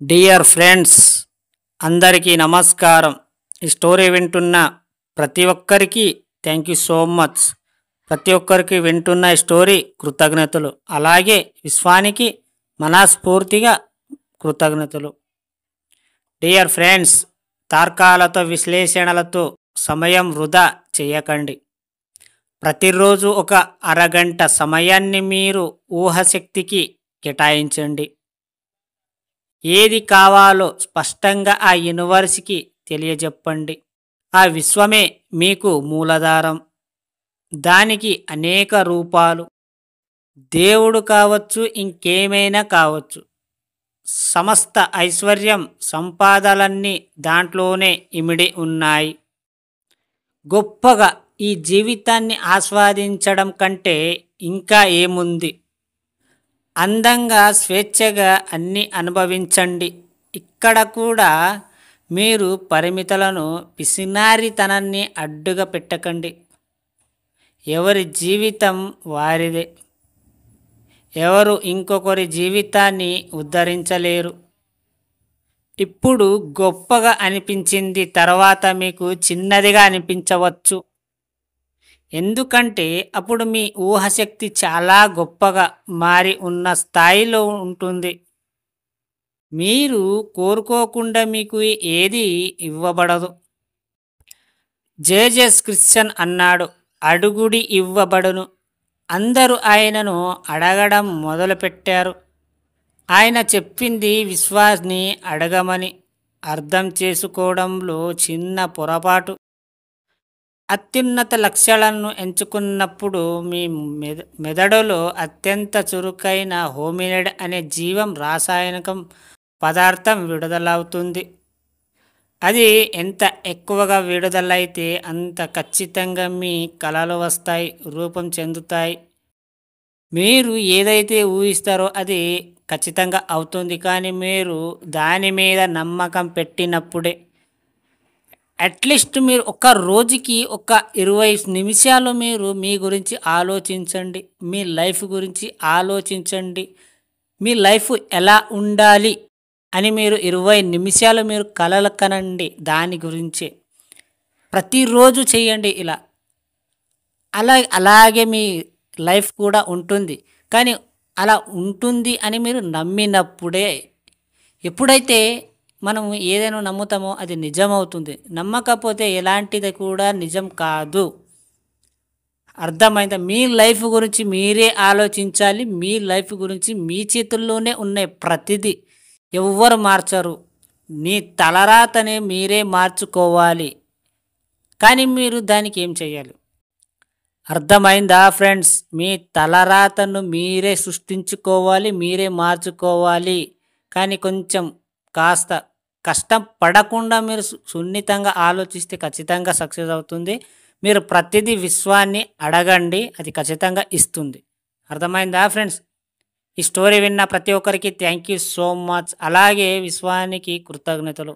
Dear friends, అందరికీ నమస్కారం. ఈ స్టోరీ వింటున్న ప్రతి ఒక్కరికి థ్యాంక్ యూ సో మచ్. ప్రతి ఒక్కరికి వింటున్న ఈ స్టోరీ కృతజ్ఞతలు. అలాగే విశ్వానికి మనస్ఫూర్తిగా కృతజ్ఞతలు. డియర్ ఫ్రెండ్స్, తర్కాలతో విశ్లేషణలతో సమయం వృధా చేయకండి. ప్రతిరోజు ఒక అరగంట సమయాన్ని మీరు ఊహశక్తికి కేటాయించండి. ఏది కావాలో స్పష్టంగా ఆ యూనివర్స్కి తెలియజెప్పండి. ఆ విశ్వమే మీకు మూలాధారం. దానికి అనేక రూపాలు. దేవుడు కావచ్చు, ఇంకేమైనా కావచ్చు. సమస్త ఐశ్వర్యం, సంపాదలన్నీ దాంట్లోనే ఇమిడి ఉన్నాయి. గొప్పగా ఈ జీవితాన్ని ఆస్వాదించడం కంటే ఇంకా ఏముంది? అందంగా స్వేచ్ఛగా అన్నీ అనుభవించండి. ఇక్కడ కూడా మీరు పరిమితులను, పిసినారితనాన్ని అడ్డుగా పెట్టకండి. ఎవరి జీవితం వారిదే. ఎవరు ఇంకొకరి జీవితాన్ని ఉద్ధరించలేరు. ఇప్పుడు గొప్పగా అనిపించింది, తర్వాత మీకు చిన్నదిగా అనిపించవచ్చు. ఎందుకంటే అప్పుడు మీ ఊహశక్తి చాలా గొప్పగా మారి ఉన్న స్థాయిలో ఉంటుంది. మీరు కోరుకోకుండా మీకు ఏది ఇవ్వబడదు. జేజస్ క్రిస్టియన్ అన్నాడు, అడుగుడి ఇవ్వబడును. అందరూ ఆయనను అడగడం మొదలుపెట్టారు. ఆయన చెప్పింది విశ్వాస్ని అడగమని. అర్థం చేసుకోవడంలో చిన్న పొరపాటు. అత్యున్నత లక్ష్యాలను ఎంచుకున్నప్పుడు మీ మెదడులో అత్యంత చురుకైన హోమినిడ్ అనే జీవం రాసాయనికం పదార్థం విడుదలవుతుంది. అది ఎంత ఎక్కువగా విడుదలైతే అంత ఖచ్చితంగా మీ కలలు వస్తాయి, రూపం చెందుతాయి. మీరు ఏదైతే ఊహిస్తారో అది ఖచ్చితంగా అవుతుంది. కానీ మీరు దాని మీద నమ్మకం పెట్టినప్పుడే. అట్లీస్ట్ మీరు ఒక రోజుకి ఒక 20 నిమిషాలు మీరు మీ గురించి ఆలోచించండి. మీ లైఫ్ గురించి ఆలోచించండి. మీ లైఫ్ ఎలా ఉండాలి అని మీరు 20 నిమిషాలు మీరు కలలు కనండి. దాని గురించే ప్రతిరోజు చేయండి. ఇలా అలాగే మీ లైఫ్ కూడా ఉంటుంది. కానీ అలా ఉంటుంది అని మీరు నమ్మినప్పుడే. ఎప్పుడైతే మనం ఏదైనా నమ్ముతామో అది నిజమవుతుంది. నమ్మకపోతే ఎలాంటిది కూడా నిజం కాదు. అర్థమైందా? మీ లైఫ్ గురించి మీరే ఆలోచించాలి. మీ లైఫ్ గురించి మీ చేతుల్లోనే ఉన్నాయి ప్రతిదీ. ఎవ్వరు మార్చరు. నీ తలరాతనే మీరే మార్చుకోవాలి. కానీ మీరు దానికి ఏం చేయాలి? అర్థమైందా ఫ్రెండ్స్? మీ తలరాతను మీరే సృష్టించుకోవాలి, మీరే మార్చుకోవాలి. కానీ కొంచెం కాస్త కష్టం పడకుండా మీరు సున్నితంగా ఆలోచిస్తే ఖచ్చితంగా సక్సెస్ అవుతుంది. మీరు ప్రతిదీ విశ్వాన్ని అడగండి, అది ఖచ్చితంగా ఇస్తుంది. అర్థమైందా ఫ్రెండ్స్? ఈ స్టోరీ విన్న ప్రతి ఒక్కరికి థ్యాంక్ యూ సో మచ్. అలాగే విశ్వానికి కృతజ్ఞతలు.